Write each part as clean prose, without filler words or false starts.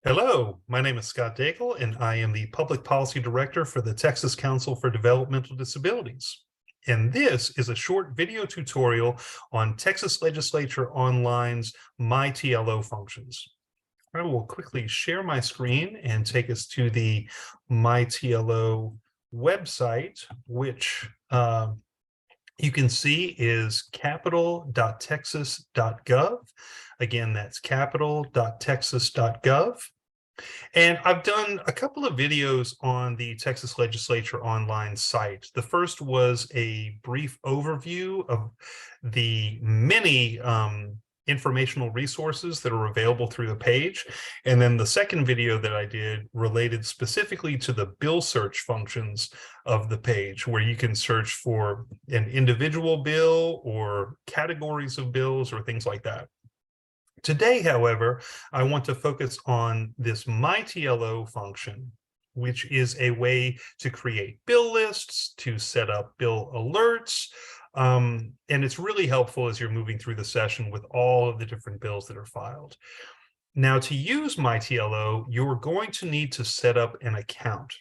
Hello, my name is Scott Daigle, and I am the Public Policy Director for the Texas Council for Developmental Disabilities. And this is a short video tutorial on Texas Legislature Online's My TLO functions. I will quickly share my screen and take us to the My TLO website, which you can see is capital.texas.gov. Again, that's capital.texas.gov. And I've done a couple of videos on the Texas Legislature Online site. The first was a brief overview of the many informational resources that are available through the page. And then the second video that I did related specifically to the bill search functions of the page, where you can search for an individual bill or categories of bills or things like that. Today, however, I want to focus on this My TLO function, which is a way to create bill lists, to set up bill alerts, and it's really helpful as you're moving through the session with all of the different bills that are filed. Now, to use My TLO, you're going to need to set up an account.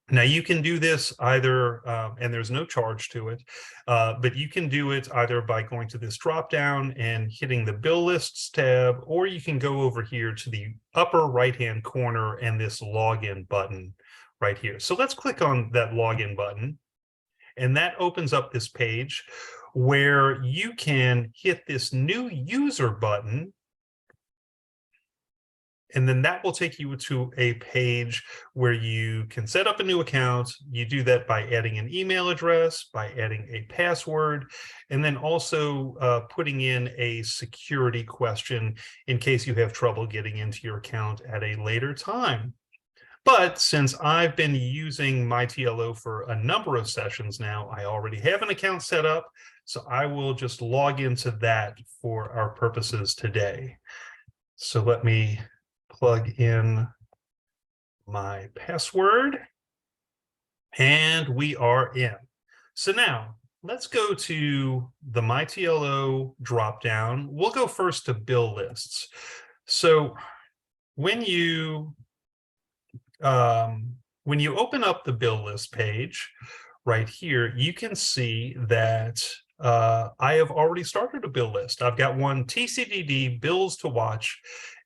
Now, you can do this either, and there's no charge to it, but you can do it either by going to this drop down and hitting the Bill Lists tab, or you can go over here to the upper right-hand corner and this Login button right here. So let's click on that Login button, and that opens up this page where you can hit this New User button, and then that will take you to a page where you can set up a new account. You do that by adding an email address, by adding a password, and then also putting in a security question in case you have trouble getting into your account at a later time. But since I've been using My TLO for a number of sessions now, I already have an account set up, so I will just log into that for our purposes today. So let me plug in my password, and we are in. So now let's go to the My TLO dropdown. We'll go first to bill lists. So when you open up the bill list page right here, you can see that I have already started a bill list. I've got one, TCDD bills to watch,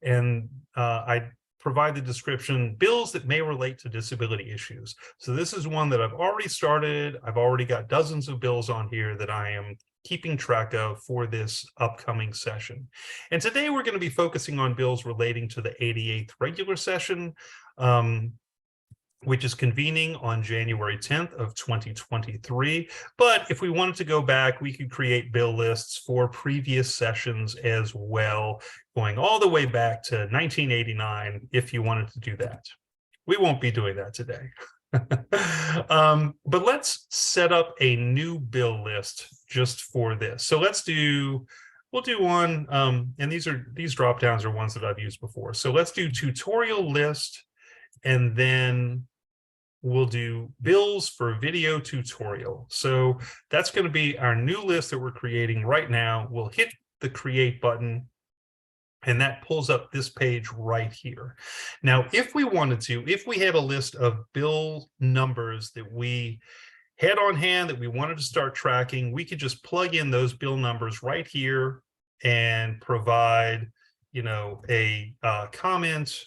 and I provide the description, bills that may relate to disability issues. So this is one that I've already started. I've already got dozens of bills on here that I am keeping track of for this upcoming session. And today we're going to be focusing on bills relating to the 88th regular session, which is convening on January 10th of 2023. But if we wanted to go back, we could create bill lists for previous sessions as well, going all the way back to 1989 if you wanted to do that. We won't be doing that today. But let's set up a new bill list just for this. So we'll do one, and these drop downs are ones that I've used before. So let's do tutorial list, and then we'll do bills for video tutorial. So that's going to be our new list that we're creating right now. We'll hit the create button, and that pulls up this page right here. Now, if we wanted to, if we had a list of bill numbers that we had on hand that we wanted to start tracking, we could just plug in those bill numbers right here and provide a comment,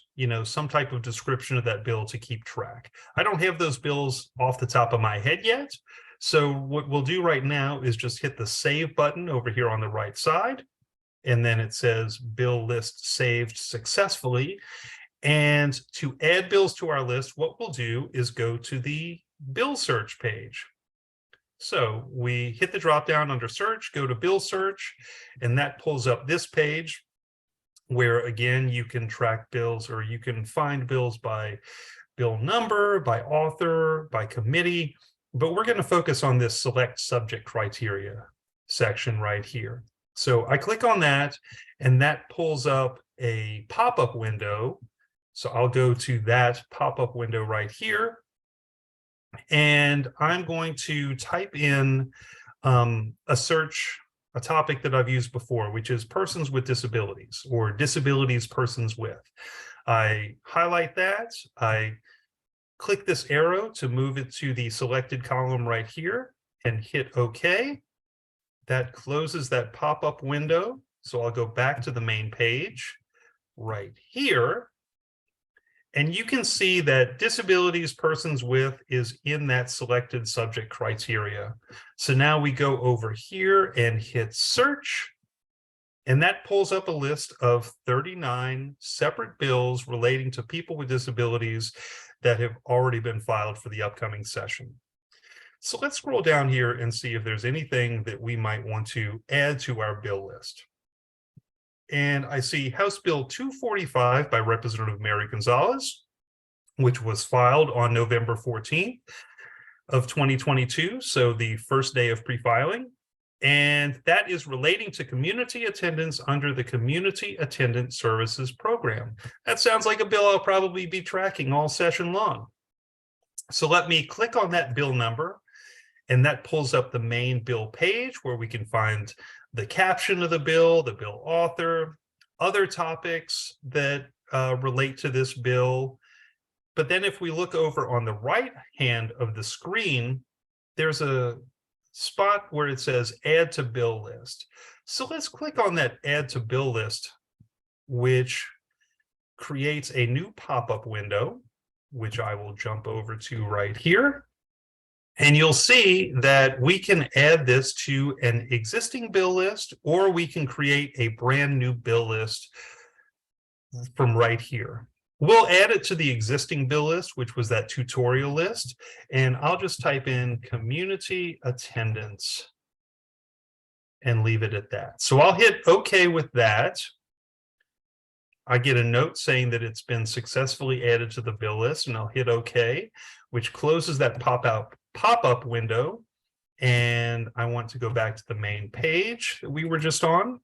some type of description of that bill to keep track. I don't have those bills off the top of my head yet. So what we'll do right now is just hit the save button over here on the right side. And then it says bill list saved successfully. And to add bills to our list, what we'll do is go to the bill search page. So we hit the drop down under search, go to bill search, and that pulls up this page, where again, you can track bills, or you can find bills by bill number, by author, by committee, but we're going to focus on this select subject criteria section right here. So I click on that, and that pulls up a pop-up window. So I'll go to that pop-up window right here, and I'm going to type in a topic that I've used before, which is persons with disabilities, or disabilities persons with. I highlight that. I click this arrow to move it to the selected column right here and hit OK. That closes that pop-up window. So I'll go back to the main page right here. And you can see that disabilities persons with is in that selected subject criteria. So now we go over here and hit search. And that pulls up a list of 39 separate bills relating to people with disabilities that have already been filed for the upcoming session. So let's scroll down here and see if there's anything that we might want to add to our bill list. And I see House Bill 245 by Representative Mary Gonzalez, which was filed on November 14th of 2022, so the first day of pre-filing. And that is relating to community attendance under the Community Attendant Services Program. That sounds like a bill I'll probably be tracking all session long. So let me click on that bill number, and that pulls up the main bill page where we can find the caption of the bill author, other topics that relate to this bill. But then if we look over on the right hand of the screen, there's a spot where it says add to bill list. So let's click on that add to bill list, which creates a new pop-up window, which I will jump over to right here. And you'll see that we can add this to an existing bill list, or we can create a brand new bill list from right here. We'll add it to the existing bill list, which was that tutorial list, and I'll just type in community attendance and leave it at that. So I'll hit OK with that. I get a note saying that it's been successfully added to the bill list, and I'll hit OK, which closes that pop-up window. And I want to go back to the main page that we were just on.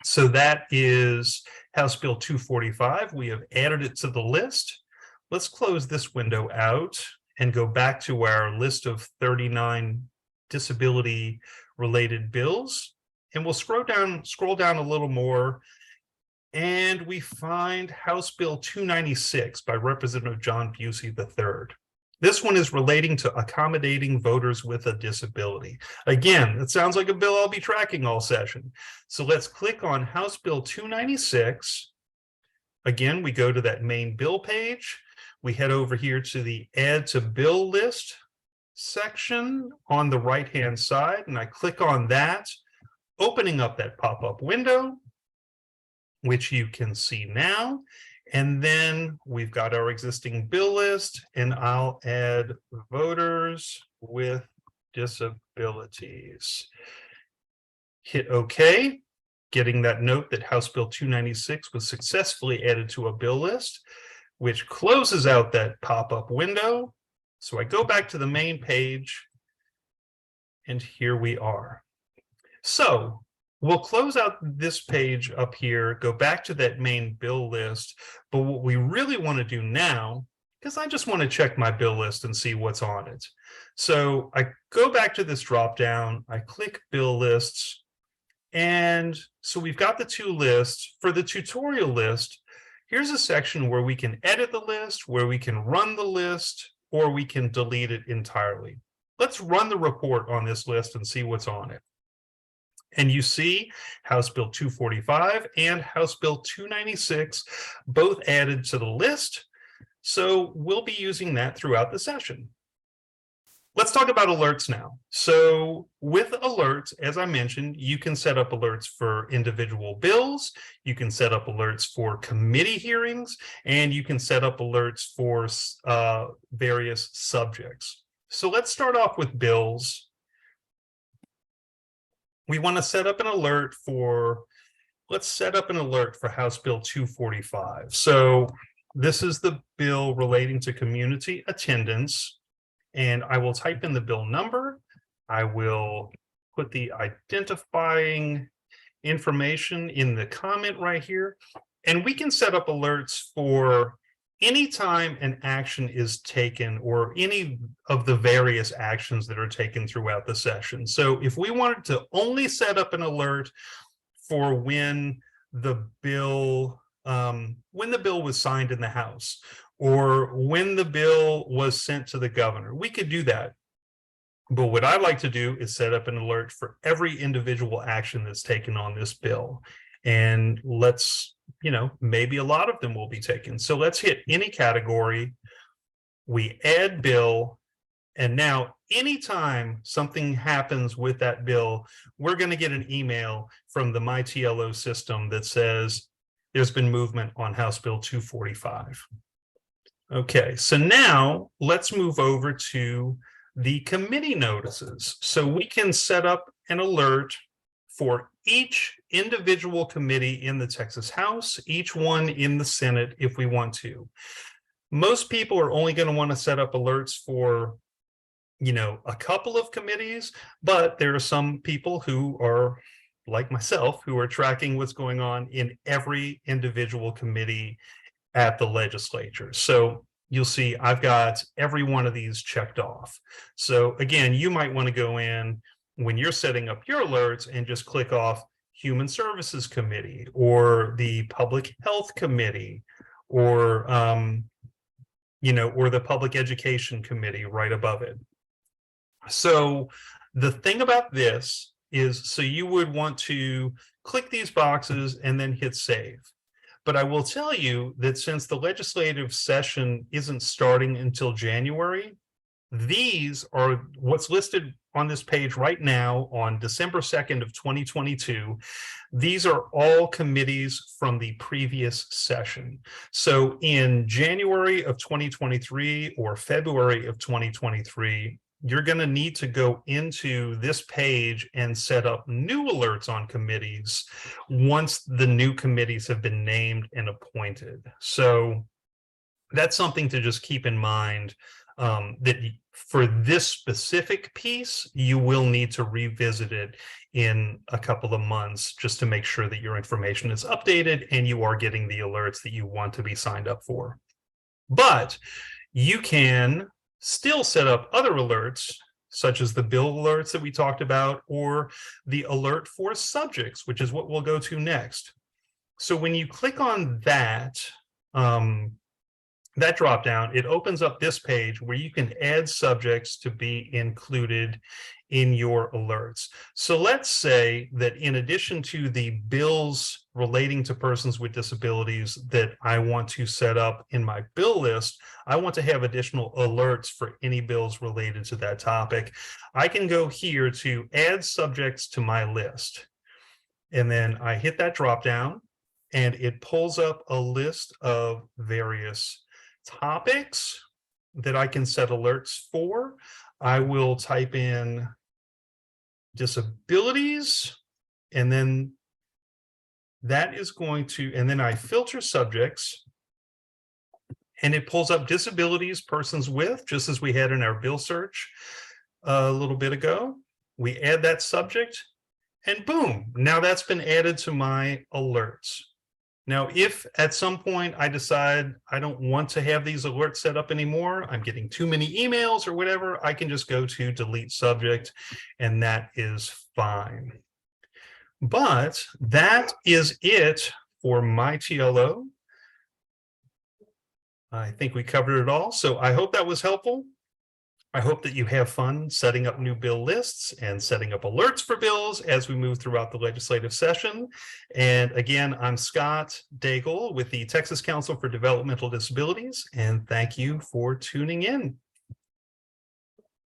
So that is House Bill 245. We have added it to the list. Let's close this window out and go back to our list of 39 disability-related bills. And we'll scroll down a little more, and we find House Bill 296 by Representative John Busey III. This one is relating to accommodating voters with a disability. Again, it sounds like a bill I'll be tracking all session. So let's click on House Bill 296. Again, we go to that main bill page. We head over here to the Add to Bill List section on the right-hand side, and I click on that, opening up that pop-up window, which you can see now. And then we've got our existing bill list, and I'll add voters with disabilities. Hit OK, getting that note that House Bill 296 was successfully added to a bill list, which closes out that pop-up window. So I go back to the main page, and here we are. So we'll close out this page up here, go back to that main bill list. But what we really want to do now, because I just want to check my bill list and see what's on it. So I go back to this drop down, I click bill lists. And so we've got the two lists. For the tutorial list, here's a section where we can edit the list, where we can run the list, or we can delete it entirely. Let's run the report on this list and see what's on it. And you see House Bill 245 and House Bill 296 both added to the list. So we'll be using that throughout the session. Let's talk about alerts now. So with alerts, as I mentioned, you can set up alerts for individual bills, you can set up alerts for committee hearings, and you can set up alerts for various subjects. So let's start off with bills. We want to set up an alert for, let's set up an alert for House Bill 245. So this is the bill relating to community attendance, and I will type in the bill number. I will put the identifying information in the comment right here, and we can set up alerts for anytime an action is taken or any of the various actions that are taken throughout the session. So if we wanted to only set up an alert for when the bill when the bill was signed in the House, or when the bill was sent to the governor. We could do that. But what I like to do is set up an alert for every individual action that's taken on this bill. And let's, maybe a lot of them will be taken. So let's hit any category. We add bill. And now anytime something happens with that bill, we're going to get an email from the My TLO system that says there's been movement on House Bill 245. Okay, so now let's move over to the committee notices. So we can set up an alert for each individual committee in the Texas House, each one in the Senate if we want to. Most people are only going to want to set up alerts for, a couple of committees, but there are some people who are like myself who are tracking what's going on in every individual committee at the legislature. So you'll see I've got every one of these checked off. So again, you might want to go in when you're setting up your alerts and just click off Human Services Committee or the Public Health Committee or, or the Public Education Committee right above it. So the thing about this is, so you would want to click these boxes and then hit save. But I will tell you that since the legislative session isn't starting until January, these are what's listed on this page right now on December 2nd of 2022. These are all committees from the previous session. So in January of 2023 or February of 2023, you're going to need to go into this page and set up new alerts on committees once the new committees have been named and appointed. So that's something to just keep in mind, that for this specific piece, you will need to revisit it in a couple of months just to make sure that your information is updated and you are getting the alerts that you want to be signed up for. But you can still set up other alerts, such as the bill alerts that we talked about, or the alert for subjects, which is what we'll go to next. So when you click on that, that drop down, it opens up this page where you can add subjects to be included in your alerts. So let's say that in addition to the bills relating to persons with disabilities that I want to set up in my bill list, I want to have additional alerts for any bills related to that topic. I can go here to add subjects to my list. And then I hit that drop down and it pulls up a list of various topics that I can set alerts for. I will type in disabilities, and then that is going to, and then I filter subjects, and it pulls up disabilities, persons with, just as we had in our bill search a little bit ago. We add that subject, and boom, now that's been added to my alerts. Now, if at some point I decide I don't want to have these alerts set up anymore, I'm getting too many emails or whatever, I can just go to delete subject, and that is fine. But that is it for My TLO. I think we covered it all. So I hope that was helpful. I hope that you have fun setting up new bill lists and setting up alerts for bills as we move throughout the legislative session. And again, I'm Scott Daigle with the Texas Council for Developmental Disabilities, and thank you for tuning in.